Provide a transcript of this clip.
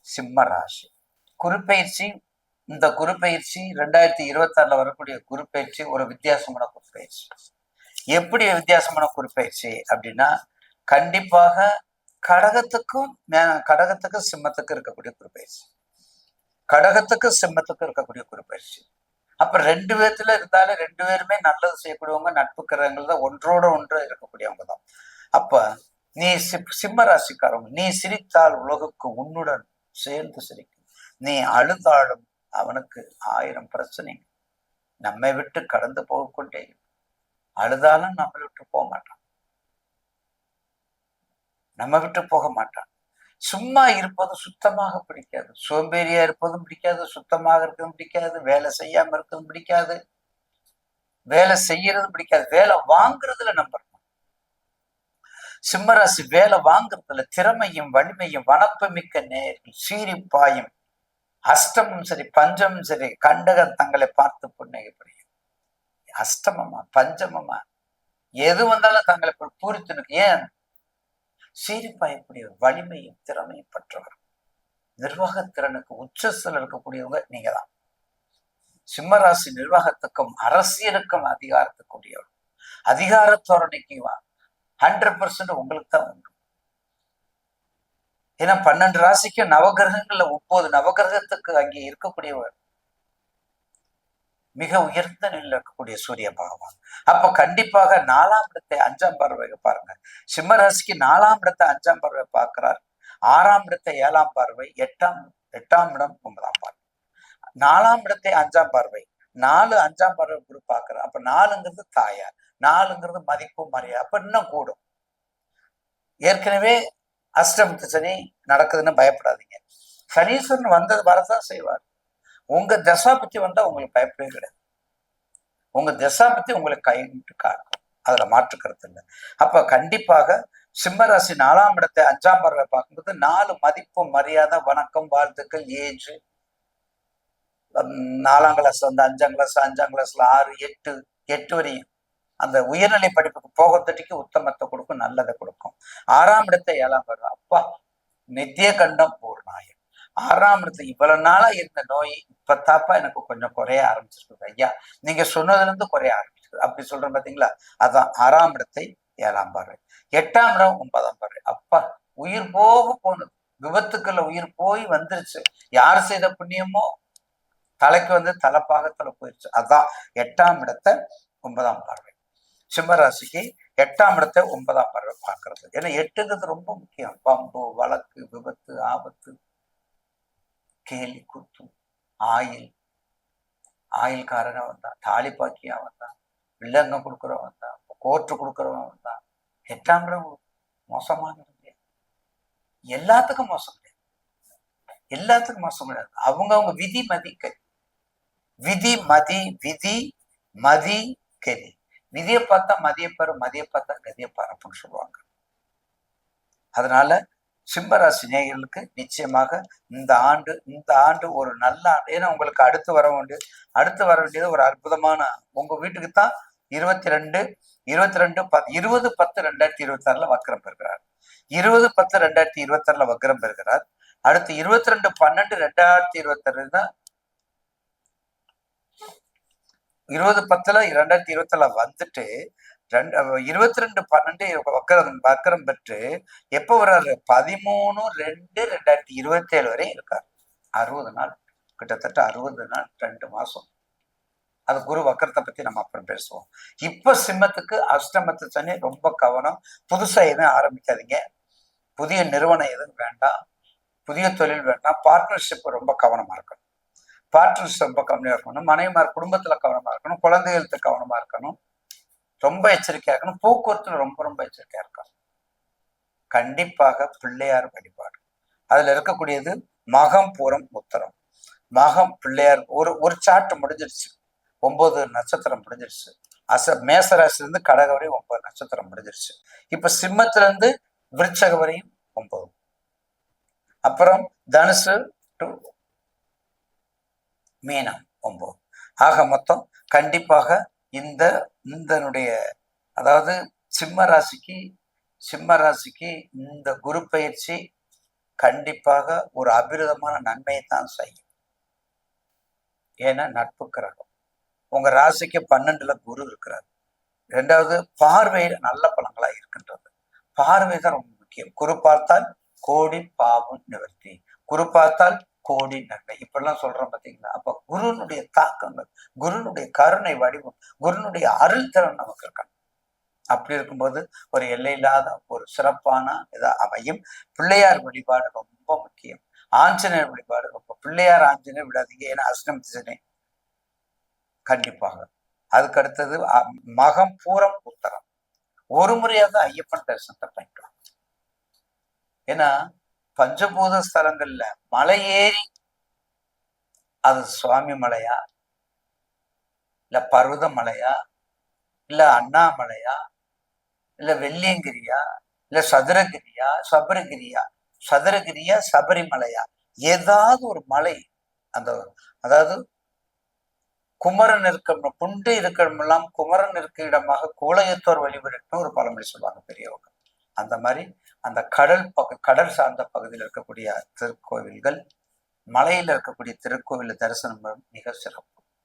சிம்ம ராசி. குரு பயிற்சி, இந்த குரு பயிற்சி 2026 வரக்கூடிய குரு பயிற்சி ஒரு வித்தியாசமான குரு பயிற்சி. எப்படி வித்தியாசமான குரு பயிற்சி அப்படின்னா, கண்டிப்பாக கடகத்துக்கும் சிம்மத்துக்கும் இருக்கக்கூடிய குரு பயிற்சி, கடகத்துக்கும் சிம்மத்துக்கும் இருக்கக்கூடிய குரு பயிற்சி. அப்ப 2 பேர்த்துல இருந்தாலும் 2 பேருமே நல்லது செய்யக்கூடியவங்க, நட்பு கிரகங்கள் தான், ஒன்றோட ஒன்று இருக்கக்கூடியவங்க தான். அப்ப நீ சிம்ம ராசிக்காரங்க, நீ சிரித்தால் உலகுக்கு உன்னுடன் சேர்ந்து சிரிக்கும், நீ அழுதாலும் அவனுக்கு 1000 பிரச்சனை நம்மை விட்டு கடந்து போகக்கொண்டே, அழுதாலும் நம்மை விட்டு போக மாட்டான், நம்ம விட்டு போக மாட்டான். சும்மா இருப்பது சுத்தமாக பிடிக்காது, சோம்பேறியா இருப்பதும் பிடிக்காது, சுத்தமாக இருக்கிறதும் பிடிக்காது, வேலை செய்யாம இருக்கிறதும் பிடிக்காது, வேலை செய்யறதும் பிடிக்காது, வேலை வாங்குறதுல நம்பர். சிம்மராசி வேலை வாங்குறதுல திறமையும் வலிமையும் வனப்பு மிக்க நேர்கள், சீரிப்பாயும், அஷ்டமும் சரி பஞ்சமும் சரி, கண்டகர் தங்களை பார்த்து புன்னகைப்படியும். அஷ்டமமா பஞ்சமமா எது வந்தாலும் தங்களை பூரித்து ஏன் சீரிப்பாயக்கூடிய வலிமையும் திறமையும் பெற்றவர், நிர்வாகத்திறனுக்கு உச்சத்தில் இருக்கக்கூடியவங்க நீங்க தான். சிம்மராசி நிர்வாகத்துக்கும் அரசியலுக்கும் அதிகாரத்துக்குரியவர், அதிகார தோரணைக்கு 100% உங்களுக்கு தான் உண்டு. ஏன்னா 12 ராசிக்கு நவகிரகங்கள்ல 9 நவகிரகத்துக்கு அங்கே இருக்கக்கூடியவர் மிக உயர்ந்த நிலையில் இருக்கக்கூடிய சூரிய பகவான். அப்ப கண்டிப்பாக 4ஆம் இடத்தை 5ஆம் பார்வை பாருங்க. சிம்ம ராசிக்கு 4ஆம் இடத்தை 5ஆம் பார்வை பார்க்கிறார், 6ஆம் இடத்தை 7ஆம் பார்வை, 8ஆம் இடம் 9ஆம் பார்வை, 4ஆம் இடத்தை 5ஆம் பார்வை, 4 5ஆம் பார்வை குரு பார்க்கிறார். அப்ப 4ங்கிறது தாயார், 4ங்கிறது மதிப்பு மரியாதை, அப்ப இன்னும் கூடும். ஏற்கனவே அஷ்டமத்து சனி நடக்குதுன்னு பயப்படாதீங்க, சனீஸ்வரன் வரதான் செய்வார். உங்க தசாபத்தி வந்தா உங்களுக்கு பயப்படவே கிடையாது, உங்க தசாபத்தி உங்களை கைவிட்டு காக்கும், அதுல மாற்றுக்கிறது இல்லை. அப்ப கண்டிப்பாக சிம்மராசி 4ஆம் இடத்தை 5ஆம் பார்வை பார்க்கும்போது 4 மதிப்பு மரியாதை வணக்கம் வாழ்த்துக்கள் ஏஜ், 4ஆம் கிளாஸ் வந்து 5ஆம் கிளாஸ், 5ஆம் கிளாஸ்ல 6 8 வரையும் அந்த உயர்நிலை படிப்புக்கு போகத்தட்டிக்கு உத்தமத்தை கொடுக்கும், நல்லதை கொடுக்கும். 6ஆம் இடத்தை 7ஆம் பார்வை, அப்பா நித்திய கண்டம் பூர்ணாயம். 6ஆம் இடத்துல இவ்வளவு நாளா இருந்த நோய் இப்பத்தாப்பா எனக்கு கொஞ்சம் குறைய ஆரம்பிச்சிருக்கு ஐயா, நீங்க சொன்னதுல இருந்து குறைய ஆரம்பிச்சிருக்கு அப்படி சொல்றேன் பாத்தீங்களா, அதான் 6ஆம் இடத்தை 7ஆம் பார்வை. 8ஆம் இடம் 9ஆம் பார்வை, அப்பா உயிர் போக போனது, விபத்துக்களை உயிர் போய் வந்துருச்சு, யார் செய்த புண்ணியமோ தலைக்கு வந்து தலைப்பாகத்துல போயிடுச்சு, அதான் 8ஆம் இடத்தை 9ஆம் பார்வை. சிம்மராசிக்கு 8ஆம் இடத்தை 9ஆம் பார்வை பார்க்கறது. ஏன்னா 8ங்கிறது ரொம்ப முக்கியம், பம்பு வழக்கு விபத்து ஆபத்து கேலி குத்து, ஆயில்காரனா வந்தான், தாலிப்பாக்கியா வந்தான், வில்லங்கம் கொடுக்குறவன் வந்தான், கோர்ட்டு கொடுக்குறவன் வந்தான். 8ஆம் இடம் மோசமானது, எல்லாத்துக்கும் மோசம் கிடையாது, எல்லாத்துக்கும் மோசம் கிடையாது. அவங்க விதி மதிக்க, விதி மதி கதி, விதியை பார்த்தா மதியப்பாரு, மதியை பார்த்தா கதியப்பாரு அப்படின்னு சொல்லுவாங்க. அதனால சிம்மராசி நேயர்களுக்கு நிச்சயமாக இந்த ஆண்டு ஒரு நல்ல ஆண்டு. ஏன்னா உங்களுக்கு அடுத்து வர வேண்டியது ஒரு அற்புதமான, உங்க வீட்டுக்கு தான் 20/10/2026 வக்ரம் பெறுகிறார், 20/10/2026 வக்ரம் பெறுகிறார். அடுத்து 22/12/2026 தான் 20/10/2026 வந்துட்டு 22/12 வக்கரம் பெற்று எப்ப வர்றாரு 13/2/2027 வரை இருக்காரு. 60 நாள், கிட்டத்தட்ட 60 நாள், 2 மாசம். அது குரு வக்கரத்தை பத்தி நம்ம அப்புறம் பேசுவோம். இப்ப சிம்மத்துக்கு அஷ்டமத்து சனி, ரொம்ப கவனம். புதுசா எதுவும் ஆரம்பிக்காதீங்க, புதிய நிறுவனம் எதுவும் வேண்டாம், புதிய தொழில் வேண்டாம். பார்ட்னர்ஷிப் ரொம்ப கவனமா இருக்கணும், பார்ட்னர்ஷிப் ரொம்ப கவனமா இருக்கணும். மனைவிமார் குடும்பத்துல கவனமா இருக்கணும், குழந்தைகளுக்கு கவனமா இருக்கணும், ரொம்ப எச்சரிக்கையா இருக்கணும். போக்குவரத்துல ரொம்ப எச்சரிக்கையா இருக்கணும். கண்டிப்பாக பிள்ளையார் வழிபாடு, அதுல இருக்கக்கூடியது மகம் பூரம் உத்தரம். மகம் பிள்ளையார் ஒரு சாட்டு முடிஞ்சிருச்சு, 9 நட்சத்திரம் முடிஞ்சிருச்சு. மேசராசில இருந்து கடக வரையும் 9 நட்சத்திரம் முடிஞ்சிருச்சு. இப்ப சிம்மத்துல இருந்து விருச்சக வரையும் 9, அப்புறம் தனுசு டு மீனம் 9. ஆக மொத்தம் கண்டிப்பாக இந்த அதாவது சிம்ம ராசிக்கு இந்த குரு பயிற்சி கண்டிப்பாக ஒரு அபிரிதமான நன்மையை தான் செய்யும். ஏன்னா நட்பு கிரகம். உங்க ராசிக்கு 12ல குரு இருக்கிறார். 2வது பார்வையில நல்ல பலங்களா இருக்கின்றது. பார்வை தான் ரொம்ப முக்கியம். குரு பார்த்தால் கோடி பாவம் நிவர்த்தி, குரு பார்த்தால் கோடி நன்மை, இப்படிலாம் சொல்றோம் பார்த்தீங்களா? அப்ப குருனுடைய தாக்கங்கள், குருனுடைய கருணை வடிவம், குருனுடைய அருள் திறன் நமக்கு இருக்கணும். அப்படி இருக்கும்போது ஒரு எல்லையில்லாத ஒரு சிறப்பான இதா அமையும். பிள்ளையார் வழிபாடு ரொம்ப முக்கியம். ஆஞ்சநேயர் வழிபாடு ரொம்ப, பிள்ளையார் ஆஞ்சநேயர் விடாதீங்க, ஏன்னா அஷ்டமி கண்டிப்பாக. அதுக்கு அடுத்தது மகம் பூரம் உத்தரம், ஒரு முறையாக ஐயப்பன் தரிசனத்தை பண்ணிக்கலாம். ஏன்னா பஞ்சபூத ஸ்தலங்கள்ல மலை ஏறி, அது சுவாமி மலையா, இல்ல பர்வத மலையா, இல்ல அண்ணாமலையா, இல்ல வெள்ளியங்கிரியா, இல்ல சதுரகிரியா, சதுரகிரியா, சபரிமலையா, ஏதாவது ஒரு மலை. அந்த அதாவது குமரன் இருக்க புண்டு இருக்கிறமெல்லாம் குமரன் இருக்க இடமாக கோலயத்தோர் வழிபட்டு ஒரு பழமொழி சொல்லுவாங்க பெரியவங்க. அந்த மாதிரி அந்த கடல் சார்ந்த பகுதியில் இருக்கக்கூடிய திருக்கோவில்கள், மலையில இருக்கக்கூடிய திருக்கோவில் தரிசனம் மிக சிறப்பு.